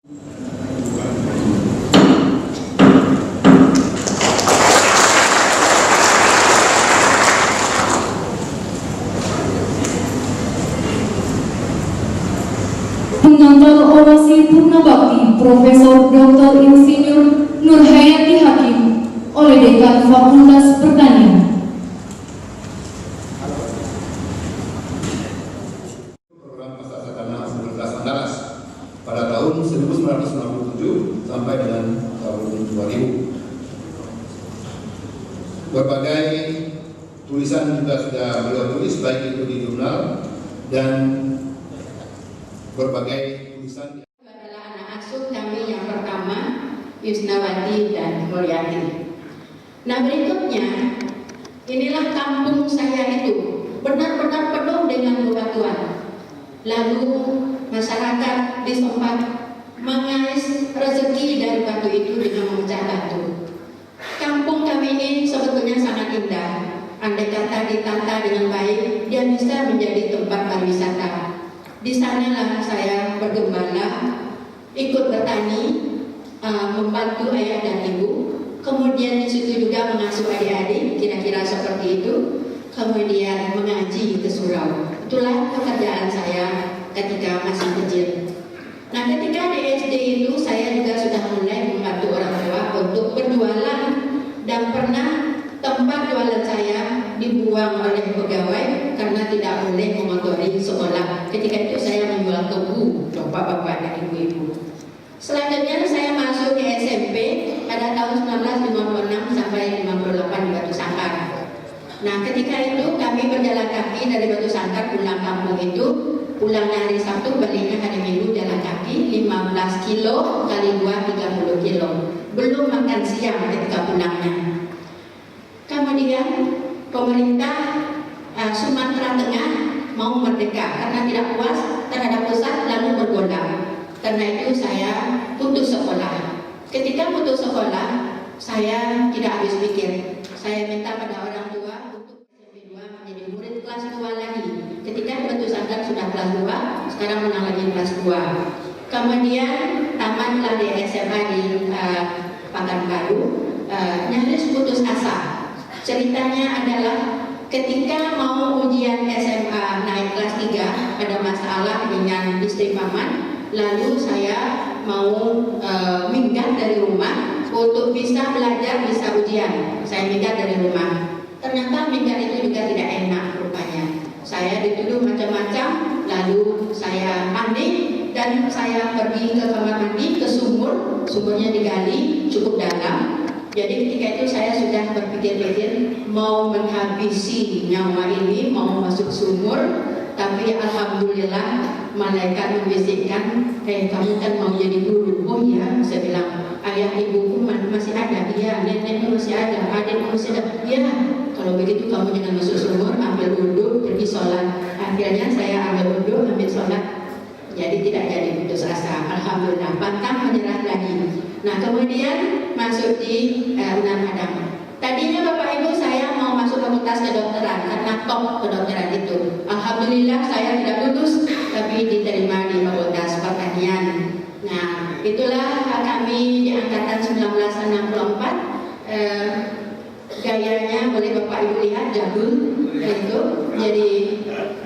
Pengantar orasi Purna Bakti Profesor Dr. Insinyur Nurhayati Hakim oleh Dekan Fakultas Pertanian. Program Pasca Tanah Universitas Andalas pada tahun 1997 sampai dengan tahun 2000. Berbagai tulisan juga sudah beliau tulis, baik itu di jurnal dan berbagai tulisan. Adalah anak asuh kami yang pertama, Yusnawati dan Mulyati. Nah, berikutnya, inilah kampung saya itu, benar-benar penuh dengan bebatuan. Lalu masyarakat di tempat mengais rezeki dari batu itu dengan memecah batu. Kampung kami ini sebetulnya sangat indah. Andai kata ditata dengan baik, dia bisa menjadi tempat pariwisata. Di sanalah saya bergembala, ikut bertani, membantu ayah dan ibu. Kemudian di situ juga mengasuh adik-adik, kira-kira seperti itu. Kemudian mengaji ke surau. Itulah pekerjaan saya ketika masih kecil. Nah, ketika di SD itu saya juga sudah mulai membantu orang tua untuk berjualan, dan pernah tempat jualan saya dibuang oleh pegawai karena tidak boleh mengotori sekolah. Ketika itu saya menjual tebu, bapak-bapak dan ibu-ibu. Selanjutnya saya masuk ke SMP pada tahun 1956 sampai 58 di Batu Sangkar. Nah, ketika itu kami berjalan kaki dari Batu Sangkar pulang kampung itu, pulangnya hari Sabtu, baliknya hari Minggu jalan kaki 15 kilo kali 2 30 kilo. Belum makan siang ketika pulangnya. Kemudian pemerintah Sumatera Tengah mau merdeka karena tidak puas terhadap pusat, lalu bergolak. Karena itu saya putus sekolah. Ketika putus sekolah, saya tidak habis pikir. Saya minta pada orang tua untuk SMP 2 menjadi murid kelas 2 lagi. Ketika Batu Sangkar sudah kelas 2, sekarang menang lagi kelas 2. Kemudian tamatlah di SMA di Pekanbaru, nyaris putus asa. Ceritanya adalah ketika mau ujian SMA naik kelas 3, ada masalah dengan istri paman, lalu saya mau minggat dari rumah untuk bisa belajar, bisa ujian. Saya minggat dari rumah. Ternyata minggat itu juga tidak enak rupanya. Saya dituduh macam-macam, lalu saya panik dan saya pergi ke kamar mandi, ke sumur. Sumurnya digali cukup dalam. Jadi ketika itu saya sudah berpikir-pikir mau menghabisi nyawa ini, mau masuk sumur. Tapi alhamdulillah malaikat membisikkan, kamu kan mau jadi guru. Oh iya, saya bilang, ayah ibuku masih ada, iya, neneknya masih ada, adikku masih ada. Iya, kalau begitu kamu jangan masuk sumur, ambil wudhu, pergi sholat. Akhirnya saya ambil wudhu, ambil sholat. Jadi tidak jadi putus asa. Alhamdulillah, pantang menyerah lagi. Nah, kemudian masuk di Unan Adam. Tadinya Bapak Ibu saya mau masuk fakultas kedokteran karena top kedokteran itu. Alhamdulillah saya tidak lulus, tapi diterima di fakultas pertanian. Nah, itulah kami di angkatan 1964. Gayanya boleh Bapak Ibu lihat, jadul itu. Jadi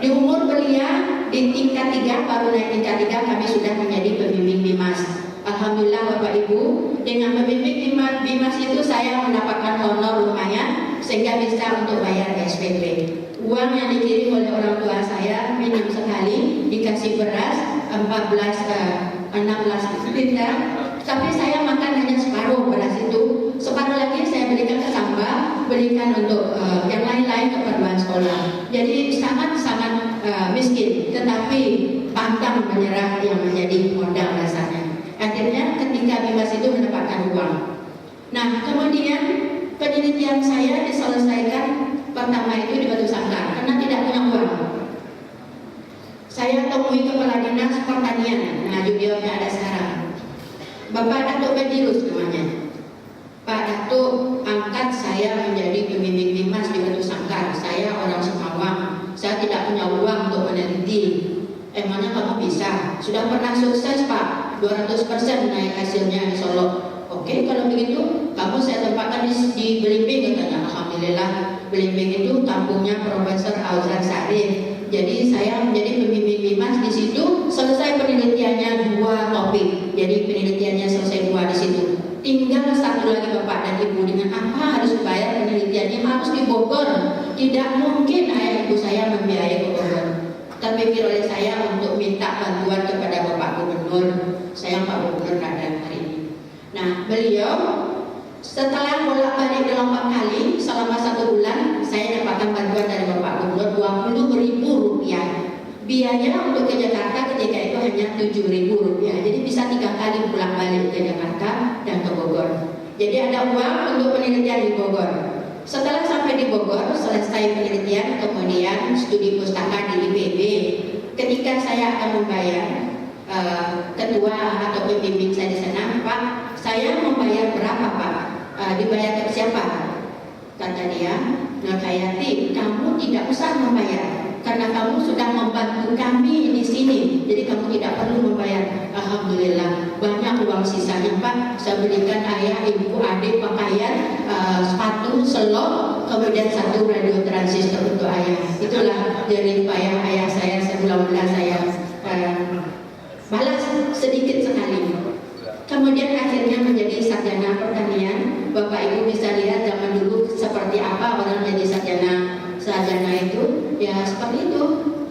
di umur belia di tingkat 3, baru naik tingkat 3 kami sudah menjadi pembimbing BIMAS. Alhamdulillah Bapak Ibu, dengan membimbing BIMAS itu saya mendapatkan honor lumayan sehingga bisa untuk bayar SPP. Uang yang dikirim oleh orang tua saya minim sekali, dikasih beras 16 liter, tapi saya makan hanya separuh beras itu. Separuh lagi saya berikan ke Samba, berikan untuk yang lain-lain keperluan sekolah. Jadi sangat-sangat miskin, tetapi pantang menyerah yang menjadi modal rasanya. Akhirnya ketika BIMAS itu mendapatkan uang. Nah, kemudian penelitian saya diselesaikan pertama itu di Batu Sangkar karena tidak punya uang. Saya temui kepala dinas pertanian, nah juniornya ada sekarang, Bapak Datuk Bedirus namanya. Pak Datuk angkat saya menjadi pembimbing BIMAS di Batu Sangkar. Saya orang Semawang, saya tidak punya uang untuk meneliti. Emangnya kamu bisa? Sudah pernah sukses Pak? 200% naik hasilnya di Solo. Oke, kalau begitu kamu saya tempatkan di Belimbing, katanya. Alhamdulillah, Belimbing itu kampungnya Profesor Auzar Sarif. Jadi saya menjadi pembimbing BIMAS di situ. Selesai penelitiannya 2 topik. Jadi penelitiannya selesai 2 di situ. Tinggal 1 lagi Bapak dan Ibu, dengan apa harus bayar penelitiannya, harus di Bogor. Tidak mungkin ayah ibu saya membiayai ke Bogor. Terpikir oleh saya untuk minta bantuan kepada Bapak Gubernur. Saya Pak Gubernur ada hari ini. Nah, beliau setelah bolak-balik 8 kali selama 1 bulan, saya dapatkan bantuan dari Bapak Gubernur Rp20.000. Biaya untuk ke Jakarta ketika itu hanya Rp7.000. Jadi bisa 3 kali bolak-balik ke Jakarta dan ke Bogor. Jadi ada uang untuk penelitian di Bogor. Setelah sampai di Bogor, selesai penelitian, kemudian studi pustaka di IPB. Ketika saya akan membayar, ketua atau pembimbing saya di sana, Pak, saya membayar berapa Pak? Dibayar ke siapa? Kata dia, Nur Hayati, kamu tidak usah membayar karena kamu sudah membantu kami di sini, jadi kamu tidak perlu membayar. Alhamdulillah, banyak uang sisanya Pak. Saya belikan ayah, ibu, adik pakaian, sepatu, selop, kemudian 1 radio transistor untuk ayah. Itulah jerih payah ayah saya. Mudah-mudahan saya balas sedikit sekali. Kemudian akhirnya menjadi sarjana pertanian. Bapak Ibu bisa lihat zaman dulu seperti apa orang jadi sarjana itu, ya seperti itu,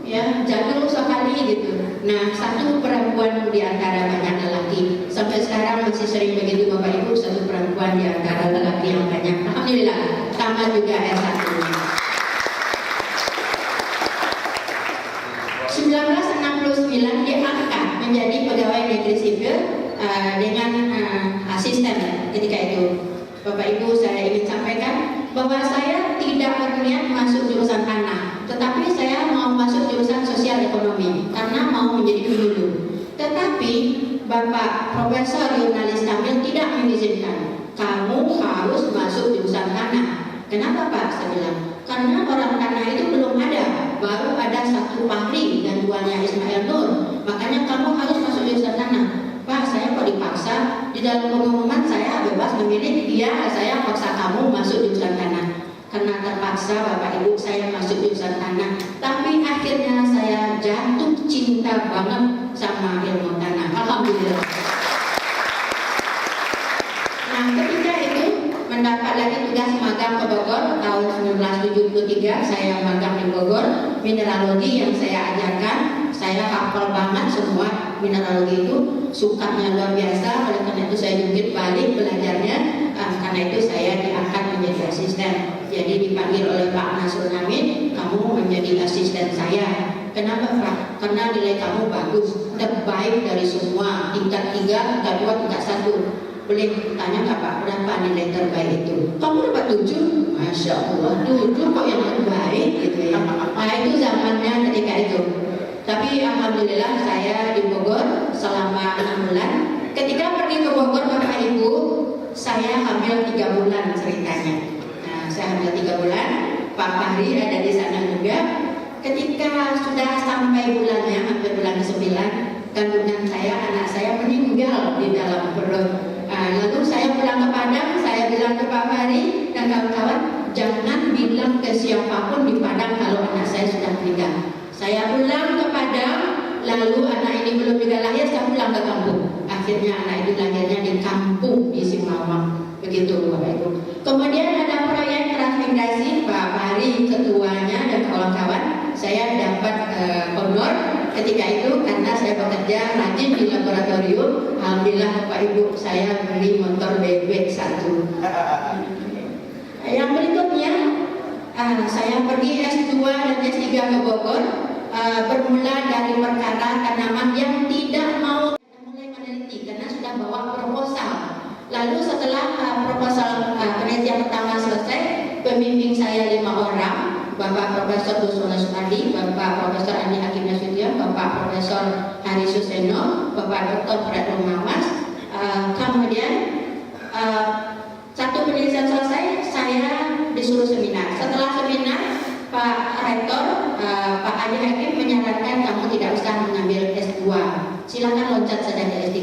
ya jadul sekali gitu. Nah, 1 perempuan di antara banyak lelaki. Sampai sekarang masih sering begitu Bapak Ibu, 1 perempuan di antara lelaki yang banyak. Alhamdulillah, tambah juga S1. 1969 diangkat menjadi pegawai negeri sipil dengan asisten ketika itu. Bapak Ibu, saya ingin sampaikan bahwa saya tidak berniat masuk jurusan tanah, tetapi saya mau masuk jurusan sosial ekonomi karena mau menjadi guru. Tetapi Bapak Profesor Yunalis Kamil tidak mengizinkan. Kamu harus masuk jurusan tanah. Kenapa Pak? Saya bilang, karena orang tanah itu belum ada, baru ada 1 Fahri dan 2-nya Ismail Nur. Makanya kamu harus masuk jurusan tanah. Pak, saya kok dipaksa? Di dalam pengumuman saya bebas memilih. Iya, saya paksa kamu masuk jurusan tanah. Karena terpaksa Bapak Ibu saya masuk jurusan tanah. Tapi akhirnya saya jatuh cinta banget sama ilmu tanah. Alhamdulillah. Nah, ketika itu mendapat lagi tugas magang ke Bogor tahun 1973. Saya magang di Bogor. Mineralogi yang saya ajarkan, saya hafal banget semua mineralogi itu. Sukanya luar biasa, oleh karena itu saya jungkit balik belajarnya. Karena itu saya diangkat menjadi asisten. Jadi dipanggil oleh Pak Nasrul Hamid, kamu menjadi asisten saya. Kenapa Pak? Karena nilai kamu bagus, terbaik dari semua, tingkat 3, tingkat 2, tingkat 1. Boleh tanya nggak Pak, berapa nilai terbaik itu? Kamu dapat 7? Masya Allah, 7 kok yang terbaik gitu ya. Nah itu zamannya ketika itu. Tapi Alhamdulillah saya di Bogor selama 6 bulan. Ketika pergi ke Bogor Bapak Ibu, saya hamil 3 bulan ceritanya. Nah saya hamil 3 bulan, Pak Fahri ada di sana juga. Ketika sudah sampai bulannya, hampir bulan ke-9, kandungan saya, anak saya meninggal di dalam perut. Lalu saya pulang ke Padang, saya bilang ke Pak Fahri dan kawan-kawan, jangan bilang ke siapapun di Padang kalau anak saya sudah meninggal. Saya pulang ke Padang, lalu anak ini belum juga lahir, saya pulang ke kampung. Akhirnya anak itu lahirnya di kampung di Simawang, begitu Bapak Ibu. Kemudian ada proyek transmigrasi, Pak Fahri ketuanya dan kawan-kawan. Saya dapat honor ketika itu karena saya bekerja rajin di laboratorium. Alhamdulillah Bapak Ibu, saya beli motor bebek 1. Yang berikutnya, saya pergi S2 dan S3 ke Bogor. Bermula dari perkara tanaman yang tidak mau mulai meneliti karena sudah bawa proposal. Lalu setelah proposal penelitian pertama selesai, pembimbing saya 5 orang, Bapak Profesor Dusono Supardi, Bapak Profesor Andi Hakim Nasution, Bapak Profesor Hari Suseno, Bapak Dr. Fred Rumawas. Kemudian 1 penelitian selesai, saya disuruh seminar. Setelah seminar, Pak Rektor, Pak Andi Hakim menyarankan kamu tidak usah mengambil S2, silakan loncat saja ke S3.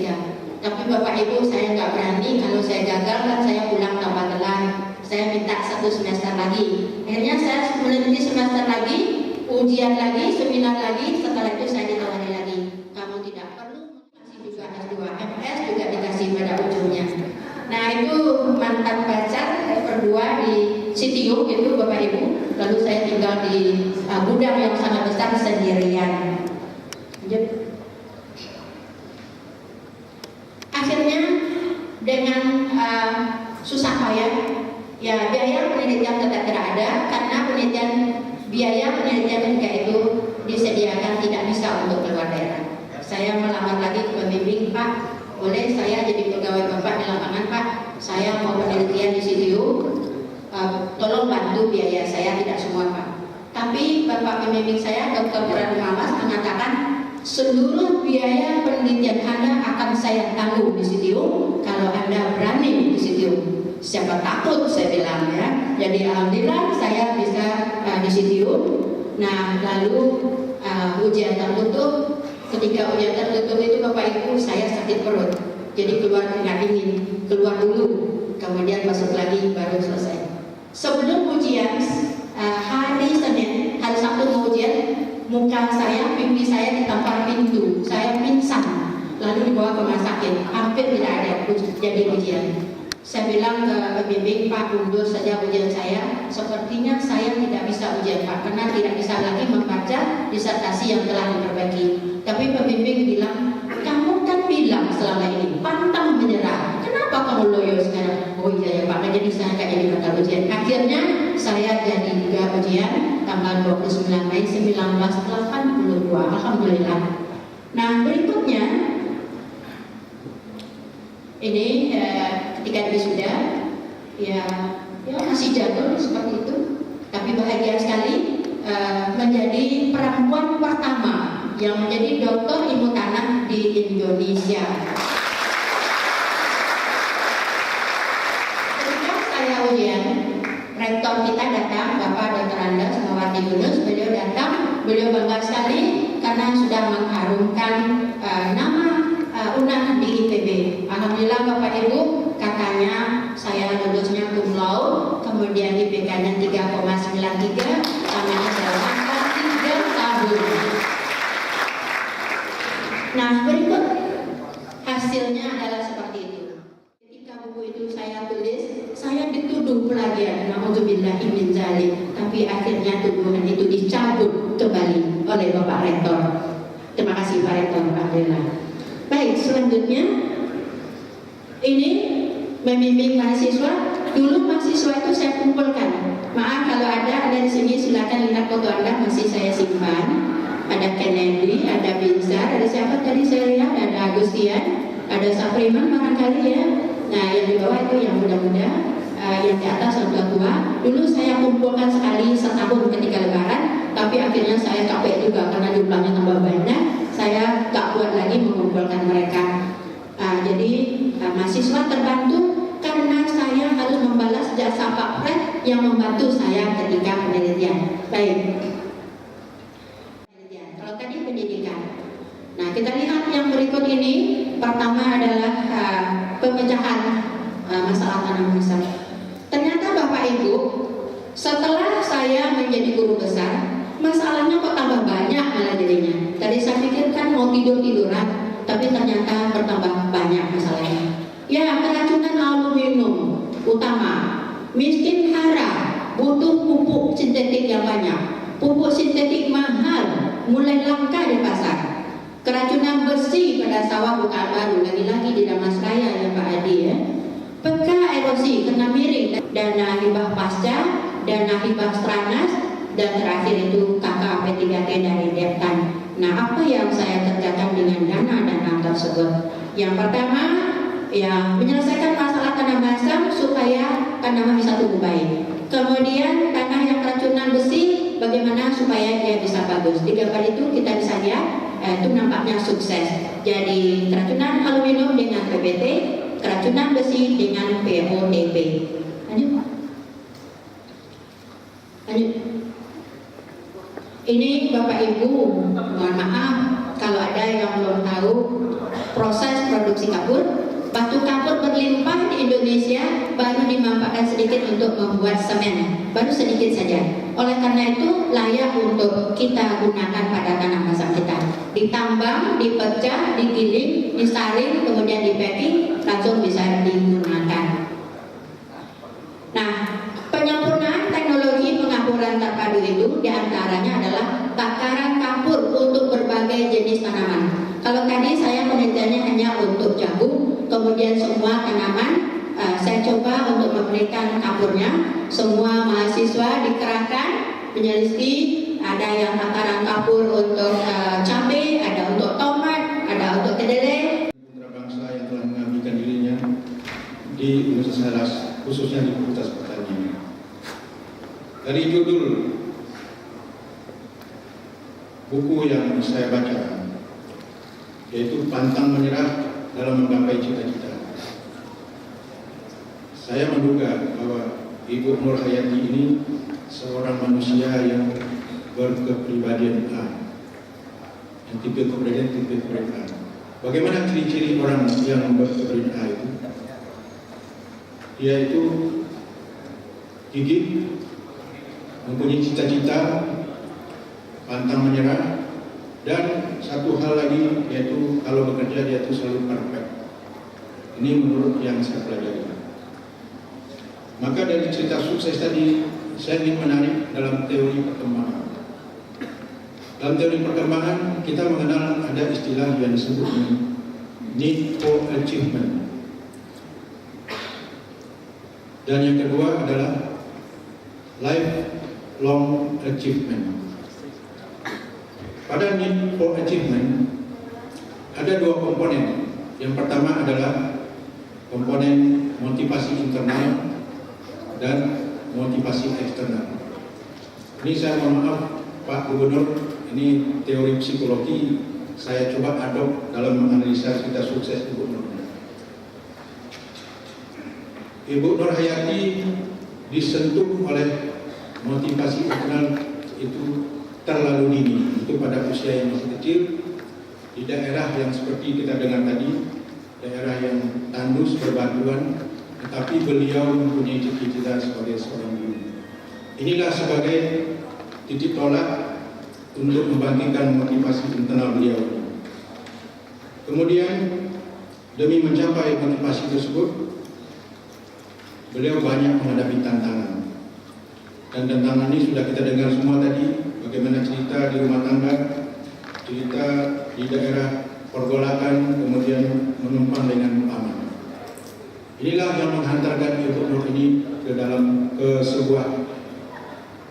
Ibu, saya nggak berani. Kalau saya gagal kan saya pulang tanpa gelar. Saya minta 1 semester lagi. Akhirnya saya meneliti semester lagi, ujian lagi, seminar lagi. Setelah itu saya ditawari lagi, kamu tidak perlu kasih juga S2, MS juga dikasih pada ujungnya. Nah itu mantan pacar berdua di Sitiung itu Bapak Ibu. Lalu saya tinggal di gudang yang sangat besar sendirian. Akhirnya dengan susah payah, ya biaya penelitian tetap tidak ada karena biaya penelitian ketika itu disediakan tidak bisa untuk keluar daerah. Saya melamar lagi ke pembimbing, Pak, boleh saya jadi pegawai Bapak di lapangan, Pak? Saya mau penelitian di situ, tolong bantu biaya saya, tidak semua, Pak. Tapi Bapak pembimbing saya, Dr. Buran Mamas, mengatakan seluruh biaya penelitian Anda akan saya tanggung di situ kalau Anda berani di situ. Siapa takut, saya bilang ya. Jadi alhamdulillah saya bisa di situ. Nah lalu ujian tertutup. Ketika ujian tertutup itu Bapak Ibu saya sakit perut. Jadi keluar keringat dingin, keluar dulu, kemudian masuk lagi baru selesai. Sebelum ujian hari Senin, hari Sabtu mau ujian, muka saya, pipi saya ditampar pintu, saya pingsan, lalu dibawa ke rumah sakit, hampir tidak ada jadi ujian. Saya bilang ke pembimbing, Pak, mundur saja ujian saya. Sepertinya saya tidak bisa ujian, Pak, karena tidak bisa lagi membaca disertasi yang telah diperbaiki. Tapi pembimbing bilang, kamu kan bilang selama ini pantang menyerah. Kenapa kamu loyo sekarang? Oh iya ya Pak, jadi saya nggak jadi bakal ujian. Akhirnya saya jadi juga ujian tanggal 29 Mei 1982. Alhamdulillah. Nah berikutnya ini ketika wisuda ya masih jadul seperti itu, tapi bahagia sekali menjadi perempuan pertama yang menjadi doktor ilmu tanah di Indonesia. Ketika saya ujian, rektor kita datang, Bapak Dr. Andes Mawati Yunus, beliau datang, beliau bangga sekali karena sudah mengharumkan nama UNAN di IPB. Alhamdulillah Bapak Ibu, katanya saya lulusnya cum laude, kemudian IPK-nya 3,93, namanya selama 3 tahun. Nah berikut hasilnya adalah seperti itu. Ketika buku itu saya tulis, saya dituduh plagiat, na'udzubillahi min dzalik. Tapi akhirnya tuduhan itu dicabut kembali oleh Bapak Rektor. Terima kasih Pak Rektor, alhamdulillah. Baik, selanjutnya ini membimbing mahasiswa. Dulu mahasiswa itu saya kumpulkan. Maaf kalau ada di sini, silakan lihat foto Anda, masih saya simpan. Ada Kennedy, ada Binsar, ada siapa tadi saya lihat, ada Agustian, ada Sapriman barangkali ya. Nah yang di bawah itu yang muda-muda, yang di atas yang tua-tua. Dulu saya kumpulkan sekali setahun ketika Lebaran, tapi akhirnya saya capek juga karena jumlahnya tambah banyak. Saya tak kuat lagi mengumpulkan mereka. Jadi mahasiswa terbantu karena saya harus membalas jasa Pak Fred yang membantu saya ketika penelitian. Baik. Kalau tadi pendidikan. Nah kita lihat yang berikut ini. Pertama adalah pemecahan masalah tanah besar. Ternyata Bapak Ibu, setelah saya menjadi guru besar, masalahnya kok tambah banyak malah jadinya. Tadi saya pikir kan mau tidur-tiduran, tapi ternyata bertambah banyak masalahnya. Ya, keracunan aluminium utama, miskin hara, butuh pupuk sintetik yang banyak. Pupuk sintetik mahal, mulai langka di pasar. Keracunan besi pada sawah bukaan baru, lagi-lagi di Damas Raya ya Pak Adi ya. Peka erosi kena miring, dana hibah pasca, dana hibah stranas, dan terakhir itu KKP 3T dari Deptan. Nah apa yang saya kerjakan dengan dana tersebut? Yang pertama ya menyelesaikan masalah tanah basah supaya tanaman bisa tumbuh baik. Kemudian tanah yang keracunan besi, bagaimana supaya dia bisa bagus. 3 hal itu kita bisa lihat, itu nampaknya sukses. Jadi keracunan aluminium dengan PBT, keracunan besi dengan POTP. Lanjut. Ini Bapak Ibu, mohon maaf kalau ada yang belum tahu proses produksi kapur. Batu kapur berlimpah di Indonesia, baru dimanfaatkan sedikit untuk membuat semen, baru sedikit saja. Oleh karena itu layak untuk kita gunakan pada tanah basah kita. Ditambang, dipecah, digiling, disaring, kemudian di packing, langsung bisa digunakan. Nah, penyempurnaan teknologi pengapuran terpadu itu diantaranya adalah takaran kapur untuk berbagai jenis tanaman. Kalau tadi saya penelitiannya hanya untuk jagung, kemudian semua tanaman saya coba untuk memberikan kapurnya. Semua mahasiswa dikerahkan menyelidiki, ada yang takaran kapur untuk cabai, ada untuk tomat, ada untuk kedelai. Putra bangsa yang telah mengabdikan dirinya di Universitas, khususnya di Fakultas Pertanian. Dari judul buku yang saya baca, yaitu Pantang Menyerah dalam Menggapai Cita-Cita, saya menduga bahwa Ibu Nur Hayati ini seorang manusia yang berkepribadian A, yang tipe kepribadian A. Bagaimana ciri-ciri orang yang berkepribadian A itu? Dia itu gigih, mempunyai cita-cita, pantang menyerah, dan satu hal lagi yaitu kalau bekerja dia itu selalu perfect. Ini menurut yang saya pelajari. Maka dari cerita sukses tadi saya ingin menarik dalam teori perkembangan. Dalam teori perkembangan kita mengenal ada istilah yang disebut need for achievement. Dan yang kedua adalah lifelong achievement. Pada need for achievement ada dua komponen. Yang pertama adalah komponen motivasi internal dan motivasi eksternal. Ini saya mohon maaf Pak Gubernur, ini teori psikologi saya coba adop dalam menganalisa cerita sukses Ibu Nur. Ibu Nur Hayati disentuh oleh motivasi internal itu terlalu dini, itu pada usia yang masih kecil, di daerah yang seperti kita dengar tadi, daerah yang tandus berbatuan, tetapi beliau mempunyai cita-cita sebagai seorang guru. Inilah sebagai titik tolak untuk membangkitkan motivasi internal beliau. Kemudian demi mencapai motivasi tersebut, beliau banyak menghadapi tantangan. Dan tantangan ini sudah kita dengar semua tadi, bagaimana cerita di rumah tangga, cerita di daerah pergolakan, kemudian menumpang dengan aman. Inilah yang menghantarkan Ibu Nur ini ke sebuah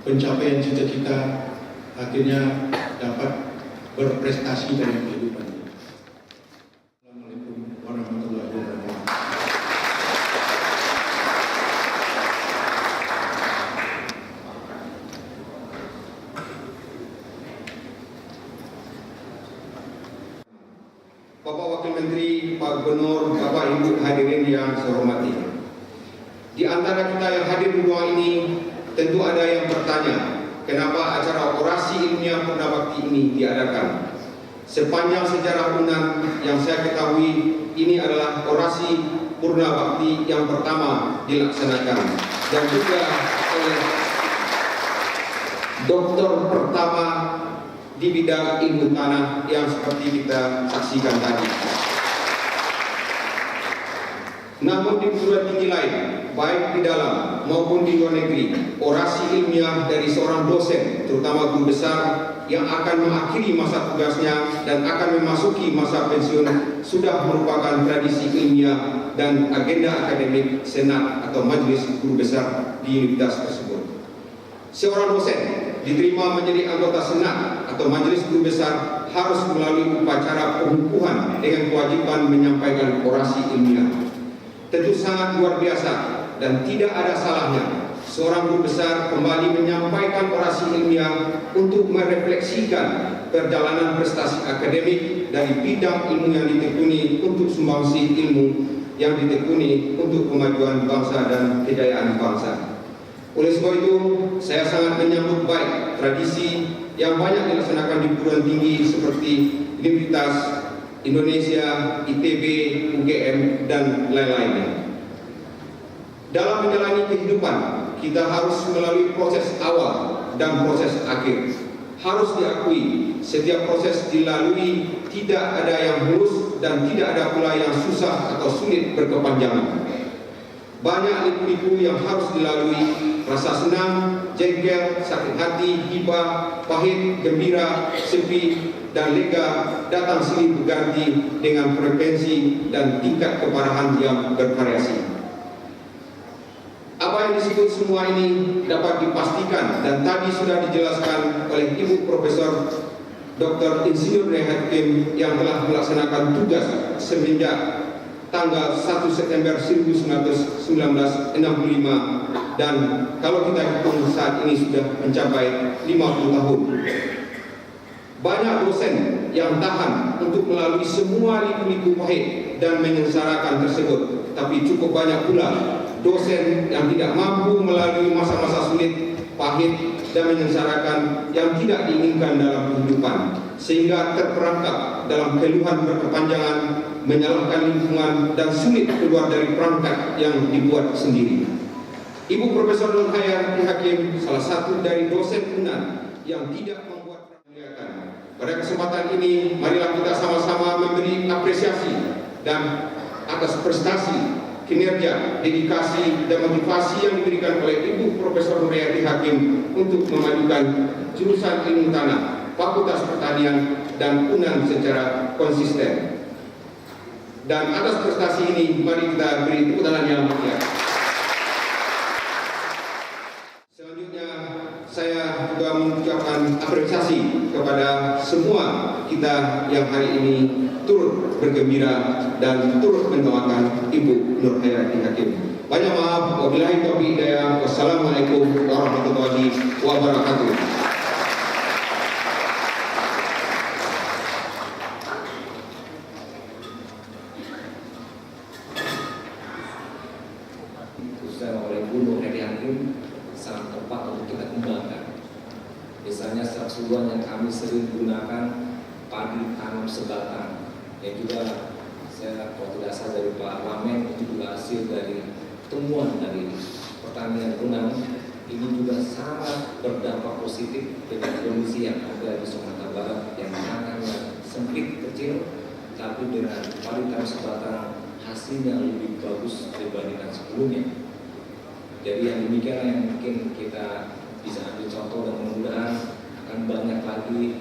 pencapaian cita-cita, akhirnya dapat berprestasi dalam kehidupan. Assalamualaikum warahmatullahi wabarakatuh. Bapak Wakil Menteri, Pak Gubernur, Bapak Ibu hadirin yang saya hormati. Di antara kita yang hadir di ruang ini, tentu ada yang bertanya, kenapa acara orasi ilmiah Purna Bakti ini diadakan? Sepanjang sejarah UNAN yang saya ketahui, ini adalah orasi Purna Bakti yang pertama dilaksanakan, dan juga oleh doktor pertama di bidang ilmu tanah yang seperti kita saksikan tadi. Namun di perguruan tinggi lain, baik di dalam maupun di luar negeri, orasi ilmiah dari seorang dosen, terutama guru besar yang akan mengakhiri masa tugasnya dan akan memasuki masa pensiun, sudah merupakan tradisi ilmiah dan agenda akademik senat atau majelis guru besar di universitas tersebut. Seorang dosen diterima menjadi anggota senat atau majelis guru besar harus melalui upacara pengukuhan dengan kewajiban menyampaikan orasi ilmiah. Tentu sangat luar biasa dan tidak ada salahnya seorang guru besar kembali menyampaikan orasi ilmiah untuk merefleksikan perjalanan prestasi akademik dari bidang ilmu yang ditekuni untuk sumbangsi ilmu yang ditekuni untuk kemajuan bangsa dan kejayaan bangsa. Oleh sebab itu, saya sangat menyambut baik tradisi yang banyak dilaksanakan di perguruan tinggi seperti Universitas Indonesia, ITB, UGM, dan lain-lainnya. Dalam menjalani kehidupan, kita harus melalui proses awal dan proses akhir. Harus diakui, setiap proses dilalui tidak ada yang mulus dan tidak ada pula yang susah atau sulit berkepanjangan. Banyak liku-liku yang harus dilalui, rasa senang, jengkel, sakit hati, hibah, pahit, gembira, sepi, dan lega datang silih berganti dengan frekuensi dan tingkat keparahan yang bervariasi. Apa yang disebut semua ini dapat dipastikan dan tadi sudah dijelaskan oleh Ibu Profesor Dr. Insinyur Nur Hayati Hakim yang telah melaksanakan tugas semenjak tanggal 1 September 1965 dan kalau kita hitung saat ini sudah mencapai 50 tahun. Banyak dosen yang tahan untuk melalui semua liku-liku pahit dan menyengsarakan tersebut, tapi cukup banyak pula dosen yang tidak mampu melalui masa-masa sulit, pahit, dan menyengsarakan yang tidak diinginkan dalam kehidupan, sehingga terperangkap dalam keluhan berkepanjangan, menyalahkan lingkungan, dan sulit keluar dari perangkat yang dibuat sendiri. Ibu Profesor Nur Hayati Hakim salah satu dari dosen UNAN yang tidak membuat perangkat. Pada kesempatan ini, marilah kita sama-sama memberi apresiasi dan atas prestasi, kinerja, dedikasi, dan motivasi yang diberikan oleh Ibu Profesor Nur Hayati Hakim untuk memajukan jurusan ilmu tanah, Fakultas Pertanian, dan UNAN secara konsisten. Dan atas prestasi ini, mari kita beri tepuk tangan yang meriah. Selanjutnya, saya juga mengucapkan apresiasi kepada semua kita yang hari ini turut bergembira dan turut mendoakan Ibu Nur Hayati Hakim. Banyak maaf, wabillahi taufiq hidayah. Wassalamualaikum warahmatullahi wabarakatuh. Oleh Ibu Nur Hayati Hakim sangat tepat untuk kita kembangkan. Misalnya seruan yang kami sering gunakan, padi tanam sebatang, yang juga saya kalau tidak salah dari Pak Wamen itu juga hasil dari temuan dari pertanian UNAN. Ini juga sangat berdampak positif dengan kondisi yang ada di Sumatera Barat yang tanahnya sempit kecil, tapi dengan padi tanam sebatang hasilnya lebih bagus dibandingkan sebelumnya. Jadi yang demikian yang mungkin kita bisa ambil contoh dan mudah-mudahan akan banyak lagi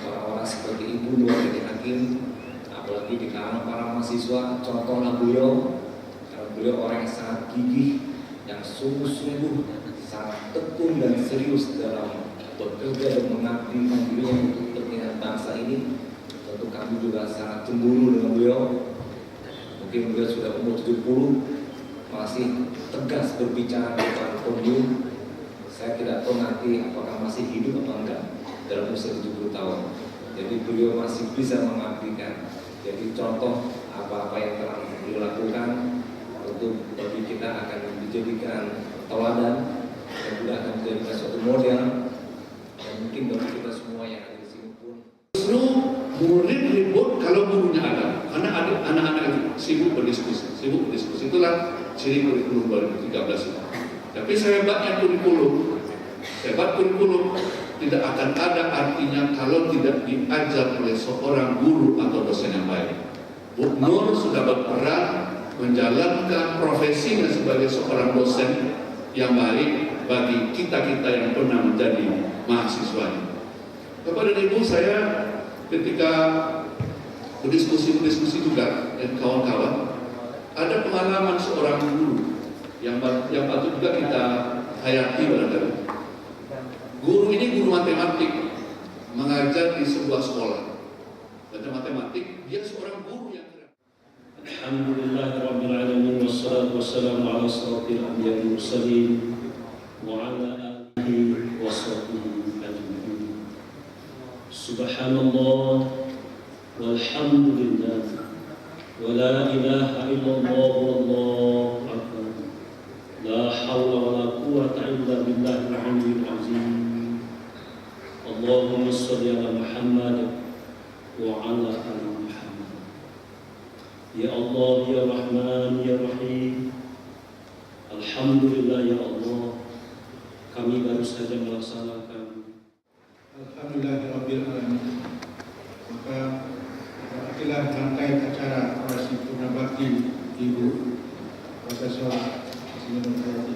orang-orang seperti Ibu Nur Hayati Hakim, apalagi di kalangan para mahasiswa. Contohlah beliau, karena beliau orang yang sangat gigih, yang sungguh-sungguh, sangat tekun dan serius dalam bekerja dan mengabdi dirinya untuk kepentingan bangsa ini. Tentu kami juga sangat cemburu dengan beliau. Mungkin beliau sudah umur 70, masih tegas berbicara di depan podium. Saya tidak tahu nanti apakah masih hidup atau enggak dalam usia 70 tahun. Jadi beliau masih bisa mengabdikan. Jadi contoh apa-apa yang telah beliau lakukan untuk bagi kita akan dijadikan teladan dan juga akan menjadikan suatu model dan mungkin bagi kita semua yang ada di sini pun. Justru murid ribut kalau gurunya ada, karena anak-anak itu sibuk berdiskusi. Itulah ciri kurikulum 2013 itu. Tapi sehebat kurikulum tidak akan ada artinya kalau tidak diajar oleh seorang guru atau dosen yang baik. Bu Nur sudah berperan menjalankan profesinya sebagai seorang dosen yang baik bagi kita-kita yang pernah menjadi mahasiswa. Kepada Ibu saya ketika berdiskusi juga dengan kawan-kawan, ada pengalaman seorang guru yang patut juga kita hayati barangkali. Guru ini guru matematik, mengajar di sebuah sekolah. Belajar matematik, dia seorang guru yang keren. Alhamdulillahirabbil alamin wassalatu wassalamu ala asyrofil anbiya'i wal mursalin wa ala alihi washabbihi ajmain. Subhanallah walhamdulillah wa la ilaha illallah wallahu akbar. La hawla wa la quwwata illa billahil aliyyil azim. Allahumma shalli ala Muhammad wa ala ali Muhammad. Ya Allah, Ya Rahman, Ya Rahim. Alhamdulillah ya Allah, kami baru saja melaksanakan. Alhamdulillahirabbil alamin. Maka berakhirlah rangkaian acara orasi purna bakti Ibu Profesor Insinyur Nurhayati.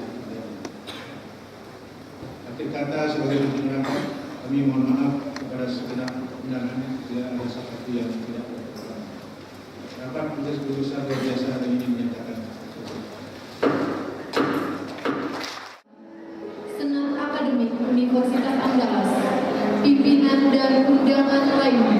Akhir kata sebagai penutup, kami mohon maaf kepada segenap undangan bila ada sesuatu yang tidak berkenan. Rapat Majelis Guru Besar luar biasa hari ini menyatakan Senat Akademik Universitas Andalas, pimpinan dan undangan lainnya